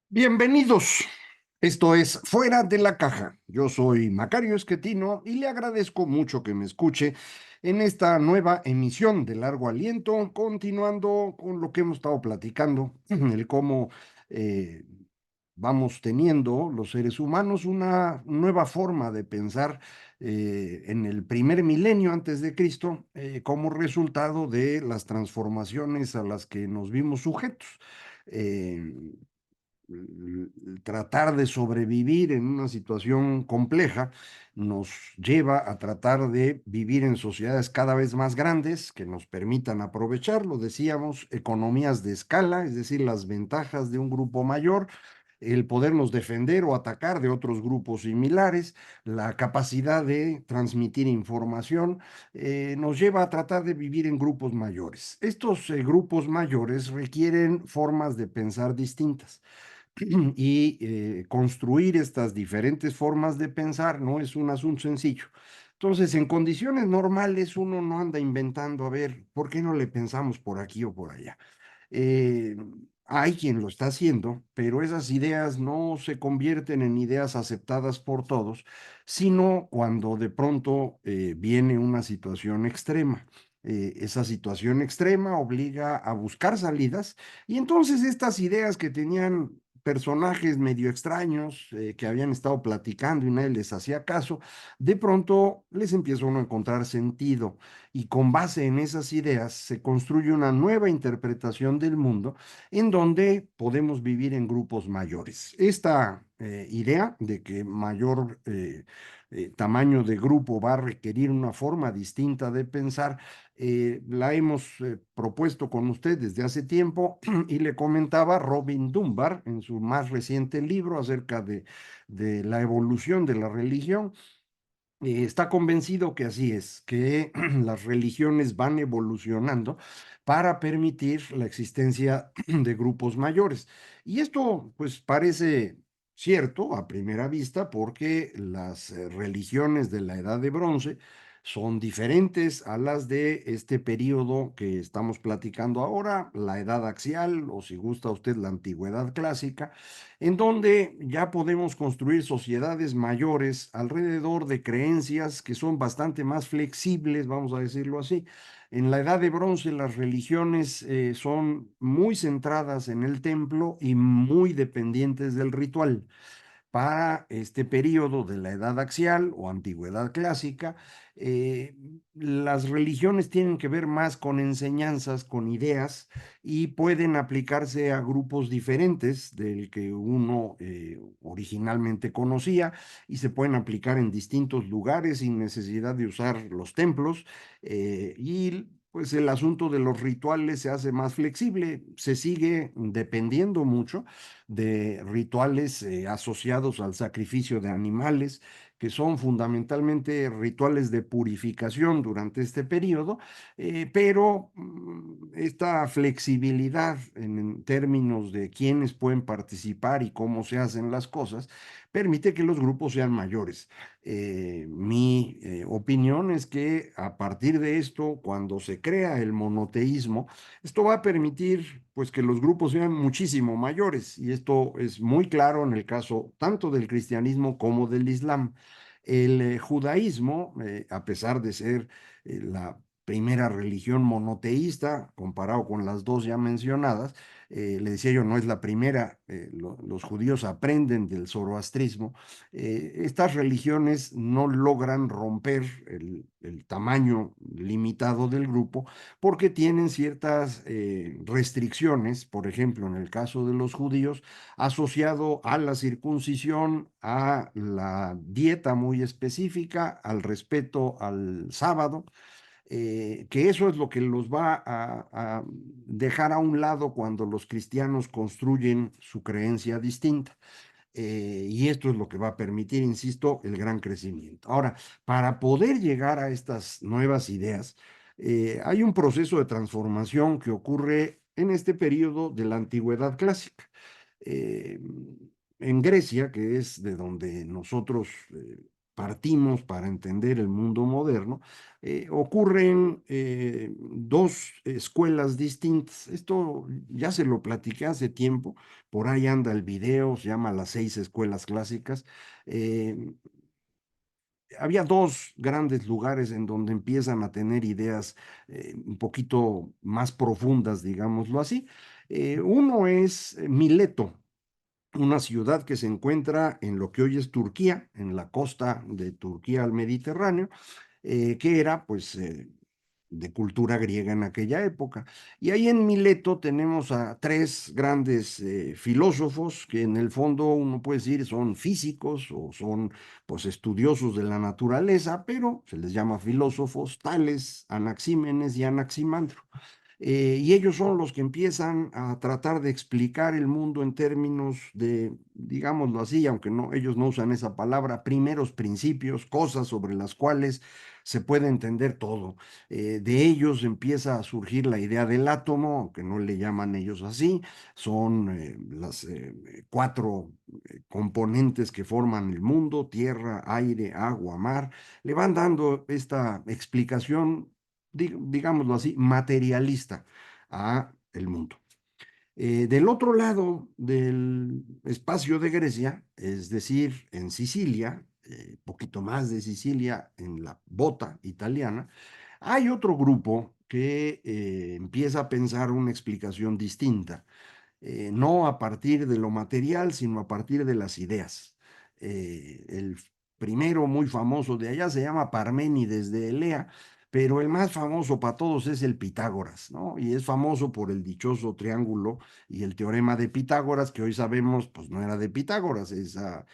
Bienvenidos. Esto es Fuera de la Caja. Yo soy Macario Esquetino y le agradezco mucho que me escuche en esta nueva emisión de Largo Aliento, continuando con lo que hemos estado platicando, el cómo eh, vamos teniendo los seres humanos una nueva forma de pensar en el primer milenio antes de Cristo, como resultado de las transformaciones a las que nos vimos sujetos. Eh, Tratar de sobrevivir en una situación compleja nos lleva a tratar de vivir en sociedades cada vez más grandes que nos permitan aprovechar, lo decíamos, economías de escala, es decir, las ventajas de un grupo mayor, el podernos defender o atacar de otros grupos similares, la capacidad de transmitir información, nos lleva a tratar de vivir en grupos mayores. Estos grupos mayores requieren formas de pensar distintas. Y construir estas diferentes formas de pensar no es un asunto sencillo. Entonces, en condiciones normales, uno no anda inventando, a ver, ¿por qué no le pensamos por aquí o por allá? Eh, Hay quien lo está haciendo, pero esas ideas no se convierten en ideas aceptadas por todos, sino cuando de pronto viene una situación extrema. Esa situación extrema obliga a buscar salidas y entonces estas ideas que tenían personajes medio extraños que habían estado platicando y nadie les hacía caso, de pronto les empieza uno a encontrar sentido y con base en esas ideas se construye una nueva interpretación del mundo en donde podemos vivir en grupos mayores. Esta idea de que mayor tamaño de grupo va a requerir una forma distinta de pensar, la hemos propuesto con usted desde hace tiempo y le comentaba Robin Dunbar en su más reciente libro acerca de la evolución de la religión. Está convencido que así es, que las religiones van evolucionando para permitir la existencia de grupos mayores. Y esto pues parece cierto a primera vista porque las religiones de la Edad de Bronce son diferentes a las de este periodo que estamos platicando ahora, la Edad Axial o si gusta usted la Antigüedad Clásica, en donde ya podemos construir sociedades mayores alrededor de creencias que son bastante más flexibles, vamos a decirlo así. En la Edad de Bronce las religiones son muy centradas en el templo y muy dependientes del ritual. Para este periodo de la Edad Axial o Antigüedad Clásica, eh, las religiones tienen que ver más con enseñanzas, con ideas, y pueden aplicarse a grupos diferentes del que uno originalmente conocía, y se pueden aplicar en distintos lugares sin necesidad de usar los templos. Y pues el asunto de los rituales se hace más flexible, se sigue dependiendo mucho de rituales asociados al sacrificio de animales, que son fundamentalmente rituales de purificación durante este periodo, pero esta flexibilidad en términos de quiénes pueden participar y cómo se hacen las cosas, permite que los grupos sean mayores. Mi opinión es que a partir de esto, cuando se crea el monoteísmo, esto va a permitir pues que los grupos sean muchísimo mayores y esto es muy claro en el caso tanto del cristianismo como del islam. El judaísmo, a pesar de ser la primera religión monoteísta, comparado con las dos ya mencionadas, le decía yo, no es la primera, los judíos aprenden del zoroastrismo. Estas religiones no logran romper el tamaño limitado del grupo porque tienen ciertas restricciones, por ejemplo, en el caso de los judíos, asociado a la circuncisión, a la dieta muy específica, al respeto al sábado, que eso es lo que los va a dejar a un lado cuando los cristianos construyen su creencia distinta. Y esto es lo que va a permitir, insisto, el gran crecimiento. Ahora, para poder llegar a estas nuevas ideas, hay un proceso de transformación que ocurre en este periodo de la antigüedad clásica. Eh, en Grecia, que es de donde nosotros partimos para entender el mundo moderno, ocurren dos escuelas distintas. Esto ya se lo platiqué hace tiempo, por ahí anda el video, se llama Las 6 escuelas clásicas. Eh, Había dos grandes lugares en donde empiezan a tener ideas un poquito más profundas, digámoslo así. Uno es Mileto, una ciudad que se encuentra en lo que hoy es Turquía, en la costa de Turquía al Mediterráneo, que era pues de cultura griega en aquella época. Y ahí en Mileto tenemos a tres grandes filósofos que en el fondo uno puede decir son físicos o son pues estudiosos de la naturaleza, pero se les llama filósofos, Tales, Anaxímenes y Anaximandro. Y ellos son los que empiezan a tratar de explicar el mundo en términos de, digámoslo así, aunque no, ellos no usan esa palabra, primeros principios, cosas sobre las cuales se puede entender todo. De ellos empieza a surgir la idea del átomo, aunque no le llaman ellos así, son las cuatro componentes que forman el mundo, tierra, aire, agua, mar. Le van dando esta explicación digámoslo así, materialista a el mundo. Del otro lado del espacio de Grecia, es decir, en Sicilia, poquito más de Sicilia, en la bota italiana, hay otro grupo que empieza a pensar una explicación distinta, no a partir de lo material, sino a partir de las ideas. El primero muy famoso de allá se llama Parménides de Elea, pero el más famoso para todos es el Pitágoras, ¿no? Y es famoso por el dichoso triángulo y el teorema de Pitágoras, que hoy sabemos, pues no era de Pitágoras, esa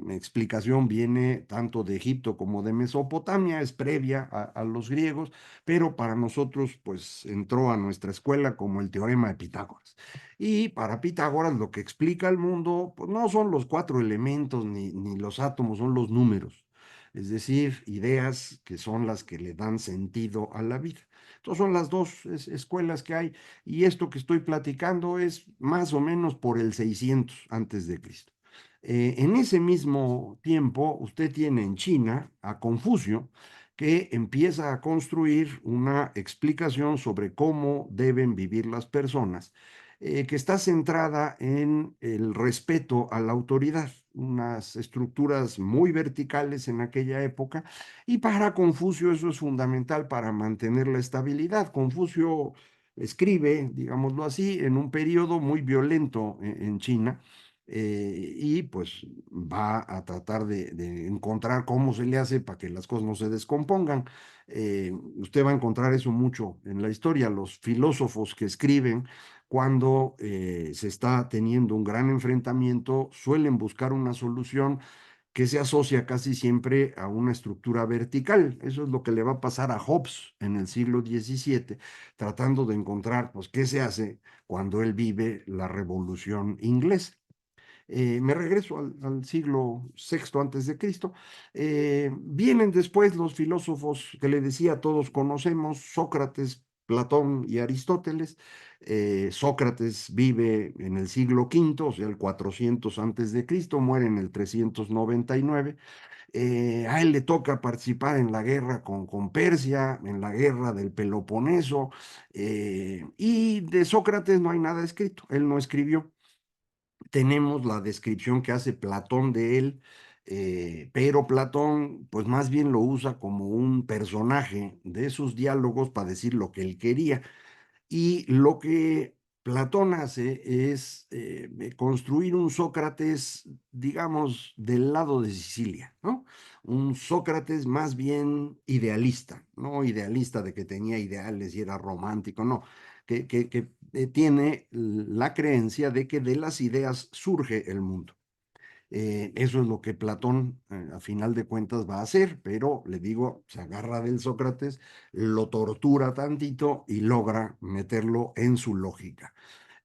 explicación viene tanto de Egipto como de Mesopotamia, es previa a los griegos, pero para nosotros, pues entró a nuestra escuela como el teorema de Pitágoras. Y para Pitágoras lo que explica el mundo, pues no son los cuatro elementos ni los átomos, son los números. Es decir, ideas que son las que le dan sentido a la vida. Entonces son las dos escuelas que hay y esto que estoy platicando es más o menos por el 600 antes de Cristo. En ese mismo tiempo, usted tiene en China a Confucio, que empieza a construir una explicación sobre cómo deben vivir las personas que está centrada en el respeto a la autoridad, unas estructuras muy verticales en aquella época, y para Confucio eso es fundamental para mantener la estabilidad. Confucio escribe, digámoslo así, en un periodo muy violento en China. Y pues va a tratar de encontrar cómo se le hace para que las cosas no se descompongan. Usted va a encontrar eso mucho en la historia, los filósofos que escriben cuando se está teniendo un gran enfrentamiento, suelen buscar una solución que se asocia casi siempre a una estructura vertical. Eso es lo que le va a pasar a Hobbes en el siglo XVII, tratando de encontrar, pues, qué se hace cuando él vive la Revolución Inglesa. Me regreso al siglo sexto antes de Cristo. Vienen después los filósofos que le decía todos conocemos, Sócrates, Platón y Aristóteles. Sócrates vive en el siglo quinto, o sea, el 400 antes de Cristo, muere en el 399. A él le toca participar en la guerra con Persia, en la guerra del Peloponeso, y de Sócrates no hay nada escrito, él no escribió. Tenemos la descripción que hace Platón de él, pero Platón pues más bien lo usa como un personaje de sus diálogos para decir lo que él quería. Y lo que Platón hace es construir un Sócrates, digamos, del lado de Sicilia, ¿no? Un Sócrates más bien idealista, no idealista de que tenía ideales y era romántico, no, que tiene la creencia de que de las ideas surge el mundo. Eso es lo que Platón, a final de cuentas, va a hacer, pero le digo, se agarra del Sócrates, lo tortura tantito y logra meterlo en su lógica.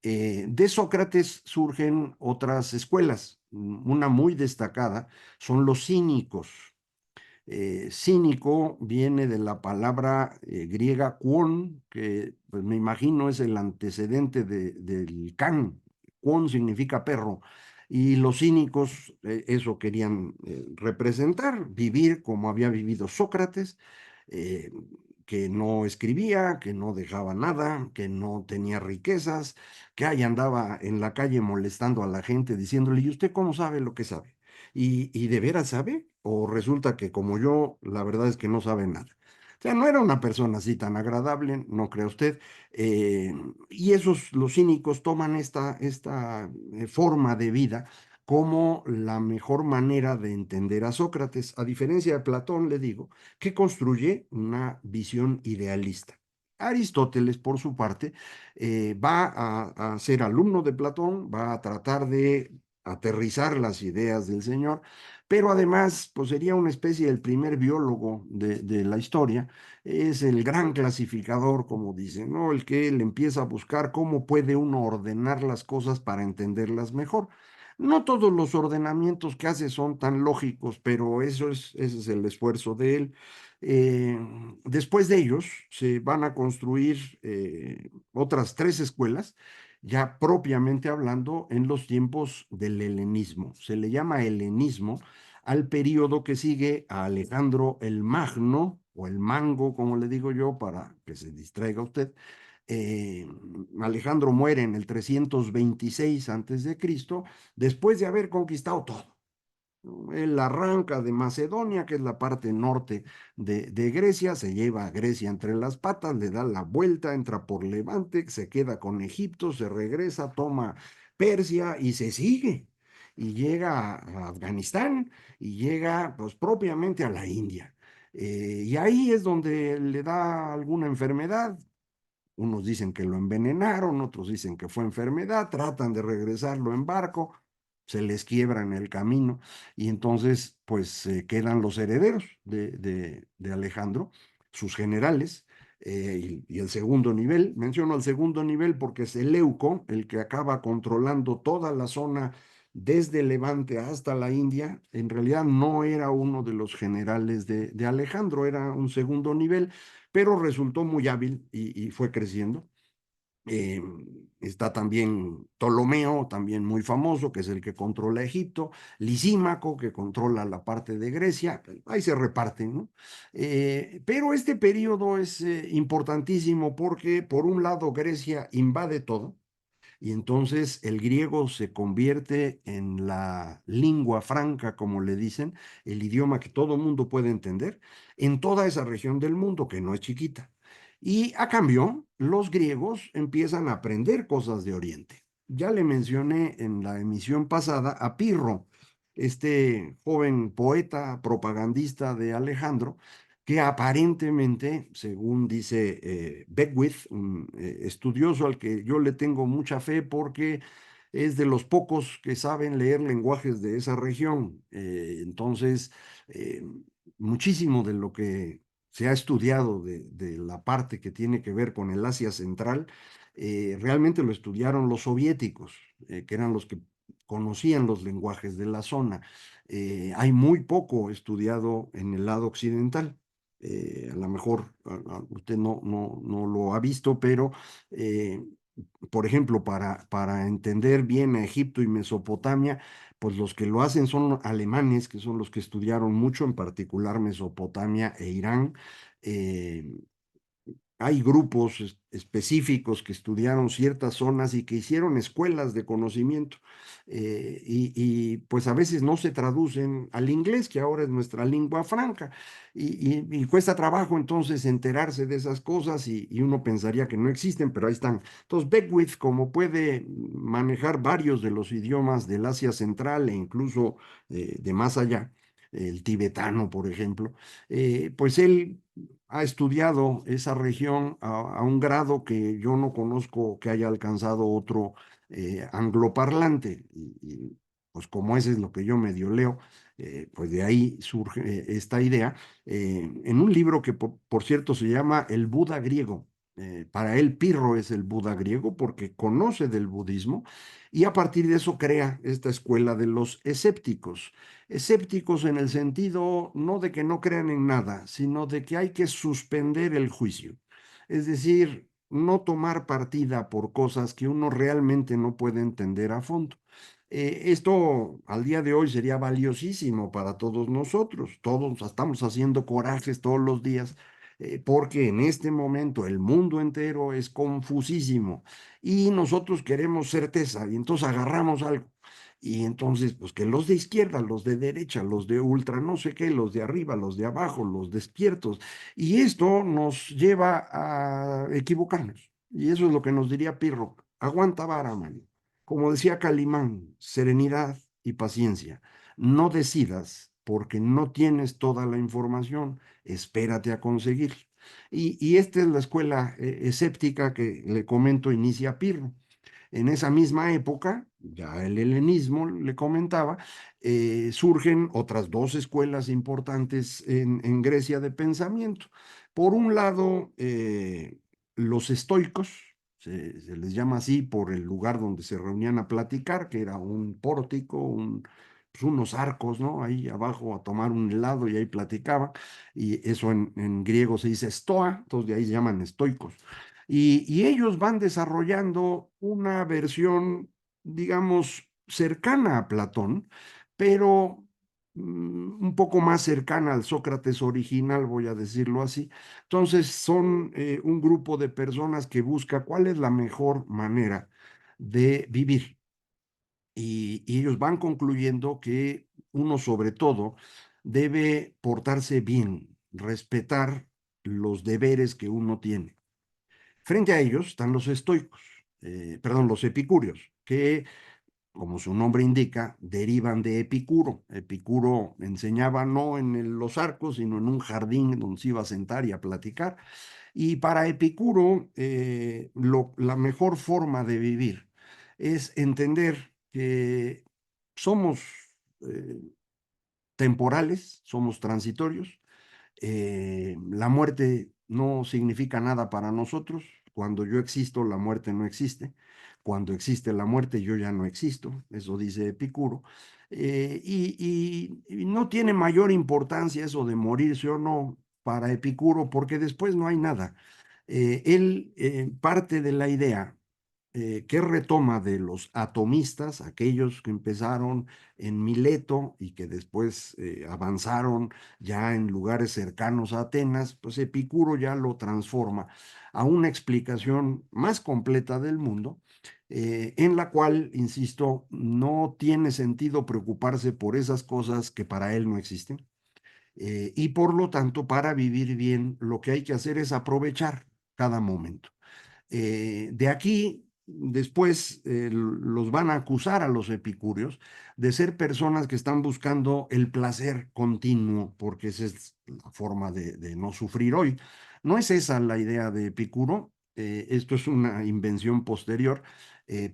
De Sócrates surgen otras escuelas. Una muy destacada son los cínicos. Cínico viene de la palabra griega kuon, que pues, me imagino es el antecedente del can. Kuon significa perro. Y los cínicos eso querían representar, vivir como había vivido Sócrates, eh, que no escribía, que no dejaba nada, que no tenía riquezas, que ahí andaba en la calle molestando a la gente, diciéndole, ¿y usted cómo sabe lo que sabe? ¿Y de veras sabe? ¿O resulta que como yo, la verdad es que no sabe nada? O sea, no era una persona así tan agradable, no crea usted. eh, y esos, los cínicos, toman esta forma de vida como la mejor manera de entender a Sócrates, a diferencia de Platón, le digo, que construye una visión idealista. Aristóteles, por su parte, va a ser alumno de Platón, va a tratar de aterrizar las ideas del señor, pero además, pues sería una especie del primer biólogo de la historia, es el gran clasificador, como dicen, ¿no? El que le empieza a buscar cómo puede uno ordenar las cosas para entenderlas mejor. No todos los ordenamientos que hace son tan lógicos, pero ese es el esfuerzo de él. Eh, Después de ellos se van a construir otras tres escuelas, ya propiamente hablando en los tiempos del helenismo. Se le llama helenismo al periodo que sigue a Alejandro el Magno, o el Mango, como le digo yo, para que se distraiga usted. eh, Alejandro muere en el 326 antes de Cristo, después de haber conquistado todo. Él arranca de Macedonia, que es la parte norte de Grecia, se lleva a Grecia entre las patas, le da la vuelta, entra por Levante, se queda con Egipto, se regresa, toma Persia y se sigue. Y llega a Afganistán y llega pues propiamente a la India. Y ahí es donde le da alguna enfermedad, unos dicen que lo envenenaron, otros dicen que fue enfermedad, tratan de regresarlo en barco, se les quiebra en el camino y entonces pues quedan los herederos de Alejandro, sus generales, y el segundo nivel. Menciono el segundo nivel porque es Eleuco, el que acaba controlando toda la zona desde Levante hasta la India. En realidad no era uno de los generales de Alejandro, era un segundo nivel, pero resultó muy hábil y fue creciendo. Eh, Está también Ptolomeo, también muy famoso, que es el que controla Egipto, Lisímaco, que controla la parte de Grecia, ahí se reparten, ¿no? Pero este periodo es importantísimo porque, por un lado, Grecia invade todo, y entonces el griego se convierte en la lingua franca, como le dicen, el idioma que todo mundo puede entender, en toda esa región del mundo, que no es chiquita. Y a cambio, los griegos empiezan a aprender cosas de Oriente. Ya le mencioné en la emisión pasada a Pirro, este joven poeta propagandista de Alejandro, que aparentemente, según dice Beckwith, un estudioso al que yo le tengo mucha fe porque es de los pocos que saben leer lenguajes de esa región. Entonces, eh, muchísimo de lo que se ha estudiado de la parte que tiene que ver con el Asia Central, realmente lo estudiaron los soviéticos, que eran los que conocían los lenguajes de la zona. Hay muy poco estudiado en el lado occidental. A lo mejor usted no lo ha visto, pero eh, por ejemplo, para entender bien a Egipto y Mesopotamia, pues los que lo hacen son alemanes, que son los que estudiaron mucho, en particular Mesopotamia e Irán. Eh, Hay grupos específicos que estudiaron ciertas zonas y que hicieron escuelas de conocimiento, pues a veces no se traducen al inglés, que ahora es nuestra lengua franca, y cuesta trabajo entonces enterarse de esas cosas y uno pensaría que no existen, pero ahí están. Entonces Beckwith, como puede manejar varios de los idiomas del Asia Central e incluso de más allá, el tibetano, por ejemplo, pues él ha estudiado esa región a un grado que yo no conozco que haya alcanzado otro angloparlante. Pues como ese es lo que yo medio leo, pues de ahí surge esta idea. En un libro que por cierto se llama El Buda griego. Para él Pirro es el Buda griego porque conoce del budismo y a partir de eso crea esta escuela de los escépticos. Escépticos en el sentido no de que no crean en nada, sino de que hay que suspender el juicio. Es decir, no tomar partida por cosas que uno realmente no puede entender a fondo. Esto al día de hoy sería valiosísimo para todos nosotros. Todos estamos haciendo corajes todos los días, porque en este momento el mundo entero es confusísimo y nosotros queremos certeza y entonces agarramos algo. Y entonces, pues que los de izquierda, los de derecha, los de ultra, no sé qué, los de arriba, los de abajo, los despiertos. Y esto nos lleva a equivocarnos. Y eso es lo que nos diría Pirro. Aguanta vara, man. Como decía Calimán, serenidad y paciencia. No decidas porque no tienes toda la información. Espérate a conseguir. Y esta es la escuela escéptica que le comento inicia Pirro. En esa misma época, ya el helenismo, le comentaba, surgen otras dos escuelas importantes en Grecia de pensamiento. Por un lado, los estoicos, se les llama así por el lugar donde se reunían a platicar, que era un pórtico, pues unos arcos, ¿no? Ahí abajo a tomar un helado y ahí platicaban. Y eso en griego se dice stoa, entonces de ahí se llaman estoicos. Y ellos van desarrollando una versión, digamos, cercana a Platón, pero un poco más cercana al Sócrates original, voy a decirlo así. Entonces, son un grupo de personas que busca cuál es la mejor manera de vivir. Y ellos van concluyendo que uno, sobre todo, debe portarse bien, respetar los deberes que uno tiene. Frente a ellos están los estoicos, perdón, los epicúreos, que, como su nombre indica, derivan de Epicuro. Epicuro enseñaba no en los arcos, sino en un jardín donde se iba a sentar y a platicar. Y para Epicuro, la mejor forma de vivir es entender que somos eh, temporales, somos transitorios, la muerte no significa nada para nosotros. Cuando yo existo, la muerte no existe. Cuando existe la muerte, yo ya no existo. Eso dice Epicuro. Y no tiene mayor importancia eso de morirse o no para Epicuro, porque después no hay nada. Él parte de la idea que retoma de los atomistas, aquellos que empezaron en Mileto y que después avanzaron ya en lugares cercanos a Atenas, pues Epicuro ya lo transforma a una explicación más completa del mundo, en la cual, insisto, no tiene sentido preocuparse por esas cosas que para él no existen. Y por lo tanto, para vivir bien, lo que hay que hacer es aprovechar cada momento. De aquí, después, los van a acusar a los epicúreos de ser personas que están buscando el placer continuo, porque esa es la forma de no sufrir hoy. No es esa la idea de Epicuro, esto es una invención posterior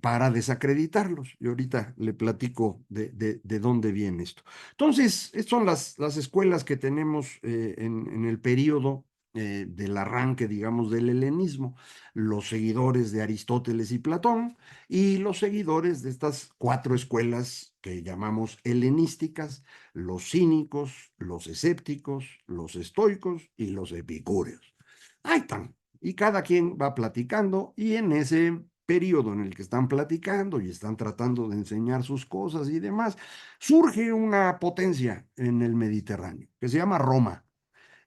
para desacreditarlos. Y ahorita le platico de dónde viene esto. Entonces, estas son las escuelas que tenemos en el periodo del arranque, digamos, del helenismo, los seguidores de Aristóteles y Platón y los seguidores de estas cuatro escuelas que llamamos helenísticas, los cínicos, los escépticos, los estoicos y los epicúreos. Ahí están. Y cada quien va platicando y en ese periodo en el que están platicando y están tratando de enseñar sus cosas y demás, surge una potencia en el Mediterráneo que se llama Roma.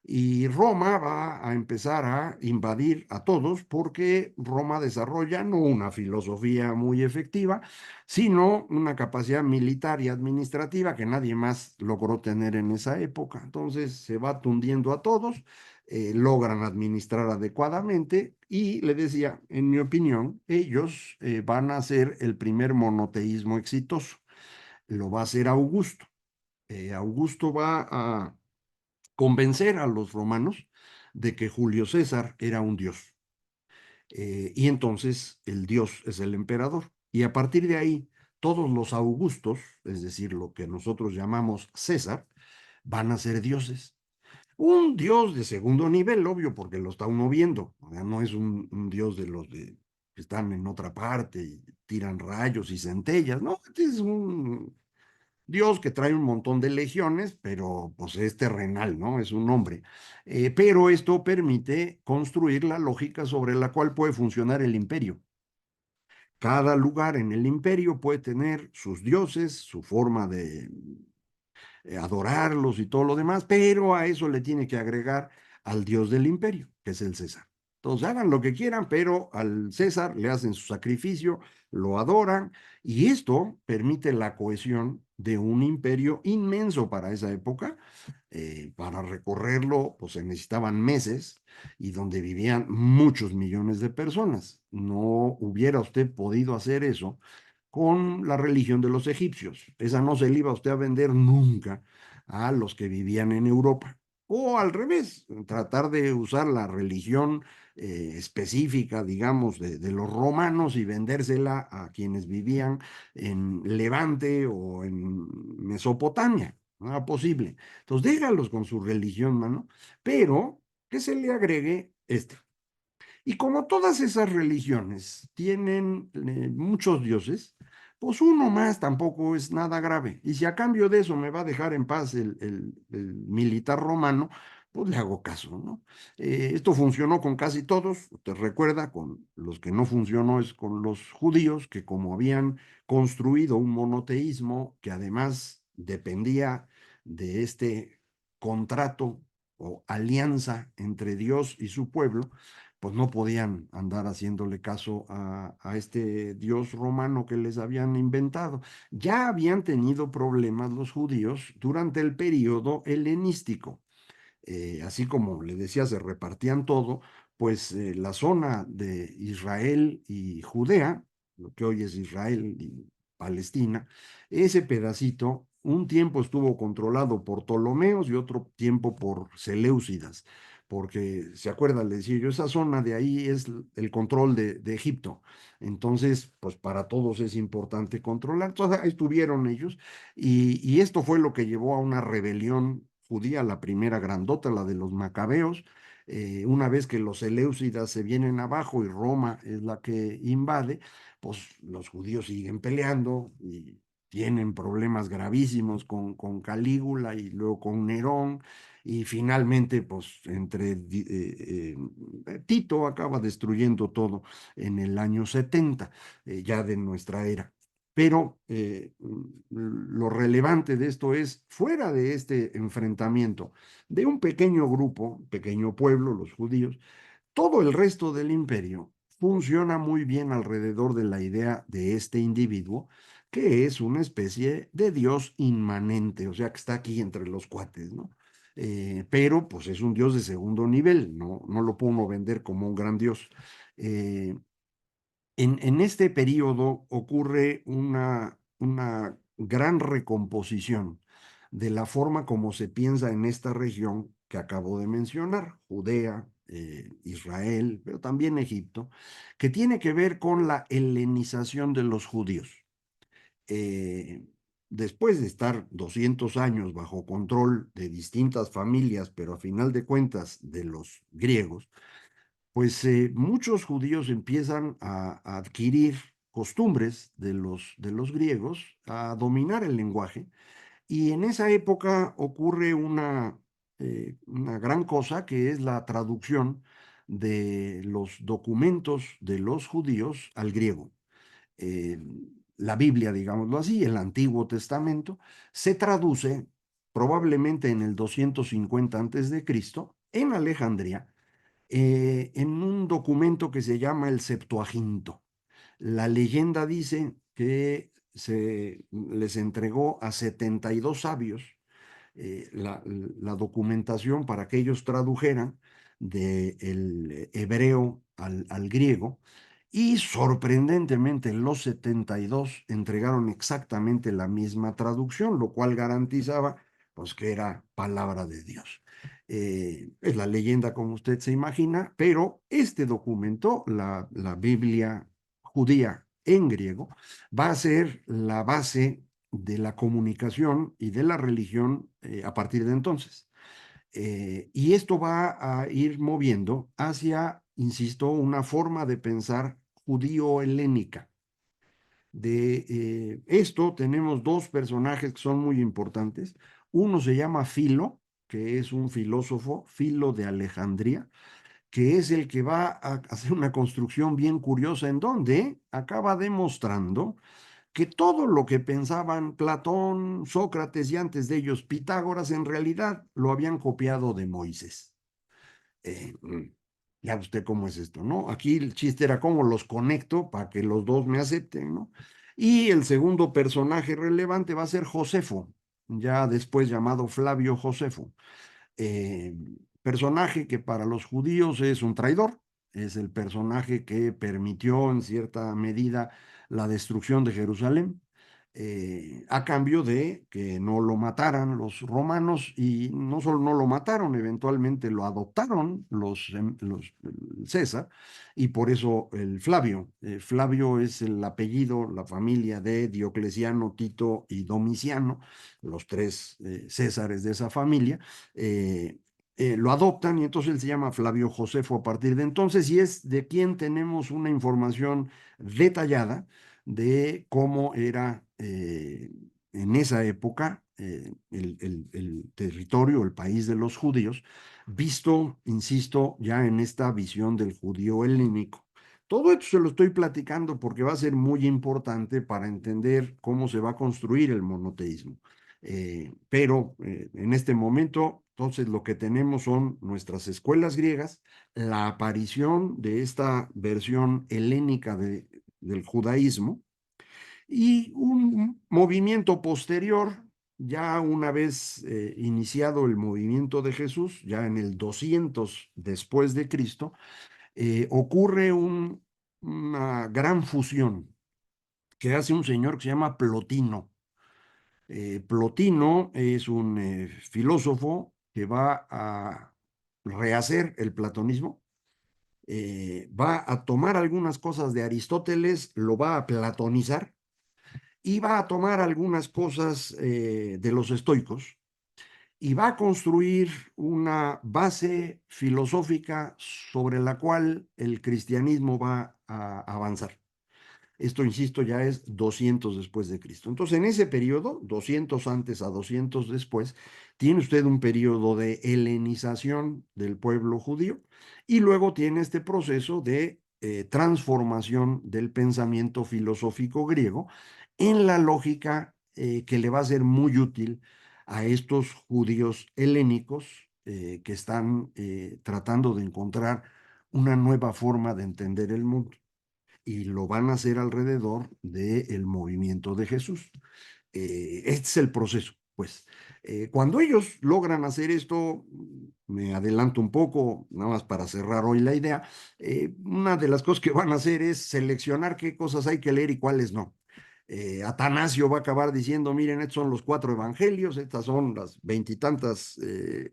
Y Roma va a empezar a invadir a todos porque Roma desarrolla no una filosofía muy efectiva, sino una capacidad militar y administrativa que nadie más logró tener en esa época. Entonces se va tundiendo a todos, logran administrar adecuadamente y le decía, en mi opinión, ellos van a ser el primer monoteísmo exitoso. Lo va a hacer Augusto. Augusto va a convencer a los romanos de que Julio César era un dios. Y entonces el dios es el emperador. Y a partir de ahí, todos los augustos, es decir, lo que nosotros llamamos César, van a ser dioses. Un dios de segundo nivel, obvio, porque lo está uno viendo. No es un dios de los que están en otra parte y tiran rayos y centellas, no, este es un Dios que trae un montón de legiones, pero pues es terrenal, ¿no? Es un hombre. Pero esto permite construir la lógica sobre la cual puede funcionar el imperio. Cada lugar en el imperio puede tener sus dioses, su forma de adorarlos y todo lo demás, pero a eso le tiene que agregar al dios del imperio, que es el César. Entonces hagan lo que quieran, pero al César le hacen su sacrificio, lo adoran, y esto permite la cohesión de un imperio inmenso para esa época. Para recorrerlo, pues se necesitaban meses y donde vivían muchos millones de personas. No hubiera usted podido hacer eso con la religión de los egipcios. Esa no se le iba a usted a vender nunca a los que vivían en Europa. O al revés, tratar de usar la religión específica, digamos, de los romanos y vendérsela a quienes vivían en Levante o en Mesopotamia. No era posible. Entonces, déjalos con su religión, mano, pero que se le agregue este. Y como todas esas religiones tienen muchos dioses, pues uno más tampoco es nada grave. Y si a cambio de eso me va a dejar en paz el militar romano, pues le hago caso, ¿no? Esto funcionó con casi todos, te recuerda, con los que no funcionó es con los judíos, que como habían construido un monoteísmo que además dependía de este contrato o alianza entre Dios y su pueblo, pues no podían andar haciéndole caso a este dios romano que les habían inventado. Ya habían tenido problemas los judíos durante el periodo helenístico. Así como le decía, se repartían todo, pues la zona de Israel y Judea, lo que hoy es Israel y Palestina, ese pedacito un tiempo estuvo controlado por Ptolomeos y otro tiempo por Seleucidas, porque se acuerda, le decía yo, esa zona de ahí es el control de Egipto. Entonces, pues para todos es importante controlar. Entonces, ahí estuvieron ellos y esto fue lo que llevó a una rebelión judía, la primera grandota, la de los macabeos. Una vez que los Seleucidas se vienen abajo y Roma es la que invade, pues los judíos siguen peleando y tienen problemas gravísimos con Calígula y luego con Nerón. Y finalmente, pues Tito acaba destruyendo todo en el año 70, ya de nuestra era. Pero lo relevante de esto es, fuera de este enfrentamiento de un pequeño grupo, pequeño pueblo, los judíos, todo el resto del imperio funciona muy bien alrededor de la idea de este individuo, que es una especie de Dios inmanente, o sea, que está aquí entre los cuates, ¿no? Pero pues es un Dios de segundo nivel, no lo puedo uno vender como un gran Dios. Eh, en este periodo ocurre una gran recomposición de la forma como se piensa en esta región que acabo de mencionar, Judea, Israel, pero también Egipto, que tiene que ver con la helenización de los judíos. Eh, Después de estar 200 años bajo control de distintas familias, pero a final de cuentas de los griegos, pues muchos judíos empiezan a adquirir costumbres de los griegos, a dominar el lenguaje, y en esa época ocurre una gran cosa que es la traducción de los documentos de los judíos al griego. Eh, la Biblia, digámoslo así, el Antiguo Testamento, se traduce probablemente en el 250 antes de Cristo en Alejandría en un documento que se llama el Septuaginto. La leyenda dice que se les entregó a 72 sabios la documentación para que ellos tradujeran del hebreo al griego y sorprendentemente los 72 entregaron exactamente la misma traducción, lo cual garantizaba pues que era palabra de Dios. Es la leyenda como usted se imagina, pero este documento, la Biblia judía en griego, va a ser la base de la comunicación y de la religión a partir de entonces. Y esto va a ir moviendo hacia, insisto, una forma de pensar judío-helénica. De esto tenemos dos personajes que son muy importantes. Uno se llama Filo, que es un filósofo, Filo de Alejandría, que es el que va a hacer una construcción bien curiosa en donde acaba demostrando que todo lo que pensaban Platón, Sócrates y antes de ellos Pitágoras en realidad lo habían copiado de Moisés. Eh, mm, ya usted cómo es esto, ¿no? Aquí el chiste era cómo los conecto para que los dos me acepten, ¿no? Y el segundo personaje relevante va a ser Josefo, ya después llamado Flavio Josefo, eh, personaje que para los judíos es un traidor, es el personaje que permitió en cierta medida la destrucción de Jerusalén, a cambio de que no lo mataran los romanos y no solo no lo mataron, eventualmente lo adoptaron César y por eso el Flavio. Flavio es el apellido, la familia de Diocleciano, Tito y Domiciano, los tres Césares de esa familia. eh, lo adoptan y entonces él se llama Flavio Josefo a partir de entonces y es de quien tenemos una información detallada de cómo era en esa época el territorio, el país de los judíos, visto, insisto, ya en esta visión del judío helénico. Todo esto se lo estoy platicando porque va a ser muy importante para entender cómo se va a construir el monoteísmo. Pero en este momento, entonces lo que tenemos son nuestras escuelas griegas, la aparición de esta versión helénica del judaísmo y un movimiento posterior, ya una vez iniciado el movimiento de Jesús, ya en el 200 después de Cristo, ocurre una gran fusión que hace un señor que se llama Plotino. Plotino es un filósofo que va a rehacer el platonismo, va a tomar algunas cosas de Aristóteles, lo va a platonizar y va a tomar algunas cosas de los estoicos y va a construir una base filosófica sobre la cual el cristianismo va a avanzar. Esto, insisto, ya es 200 después de Cristo. Entonces, en ese periodo, 200 antes a 200 después, tiene usted un periodo de helenización del pueblo judío y luego tiene este proceso de transformación del pensamiento filosófico griego en la lógica que le va a ser muy útil a estos judíos helénicos que están tratando de encontrar una nueva forma de entender el mundo y lo van a hacer alrededor del movimiento de Jesús. Este es el proceso, pues. Cuando ellos logran hacer esto, me adelanto un poco, nada más para cerrar hoy la idea, una de las cosas que van a hacer es seleccionar qué cosas hay que leer y cuáles no. Atanasio va a acabar diciendo, miren, estos son los 4 evangelios, estas son las veintitantas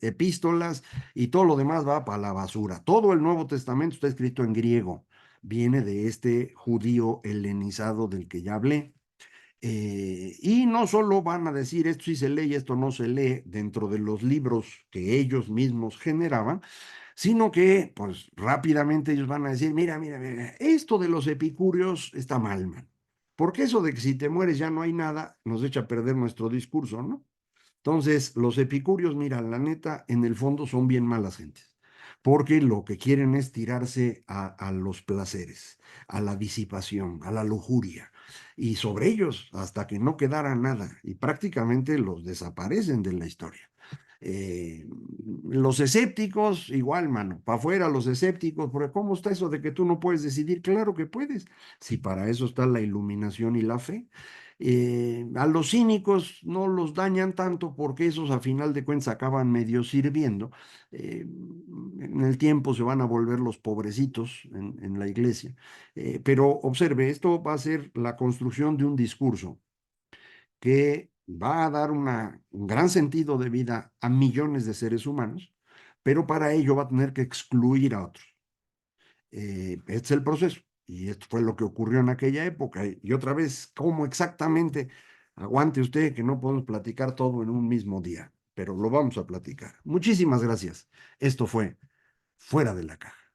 epístolas y todo lo demás va para la basura. Todo el Nuevo Testamento está escrito en griego, viene de este judío helenizado del que ya hablé. Y no solo van a decir esto sí se lee y esto no se lee dentro de los libros que ellos mismos generaban, sino que pues rápidamente ellos van a decir, mira, mira, mira, esto de los epicúreos está mal, man. Porque eso de que si te mueres ya no hay nada, nos echa a perder nuestro discurso, ¿no? Entonces, los epicúreos, mira, la neta, en el fondo son bien malas gentes, porque lo que quieren es tirarse a los placeres, a la disipación, a la lujuria, y sobre ellos hasta que no quedara nada, y prácticamente los desaparecen de la historia. Eh, los escépticos, igual, mano, para afuera los escépticos, porque ¿cómo está eso de que tú no puedes decidir? Claro que puedes, si para eso está la iluminación y la fe. A los cínicos no los dañan tanto porque esos a final de cuentas acaban medio sirviendo. En el tiempo se van a volver los pobrecitos en la iglesia. Pero observe, esto va a ser la construcción de un discurso que va a dar un gran sentido de vida a millones de seres humanos, pero para ello va a tener que excluir a otros. Este es el proceso. Y esto fue lo que ocurrió en aquella época. Y otra vez, ¿cómo exactamente? Aguante usted que no podemos platicar todo en un mismo día, pero lo vamos a platicar. Muchísimas gracias. Esto fue Fuera de la Caja.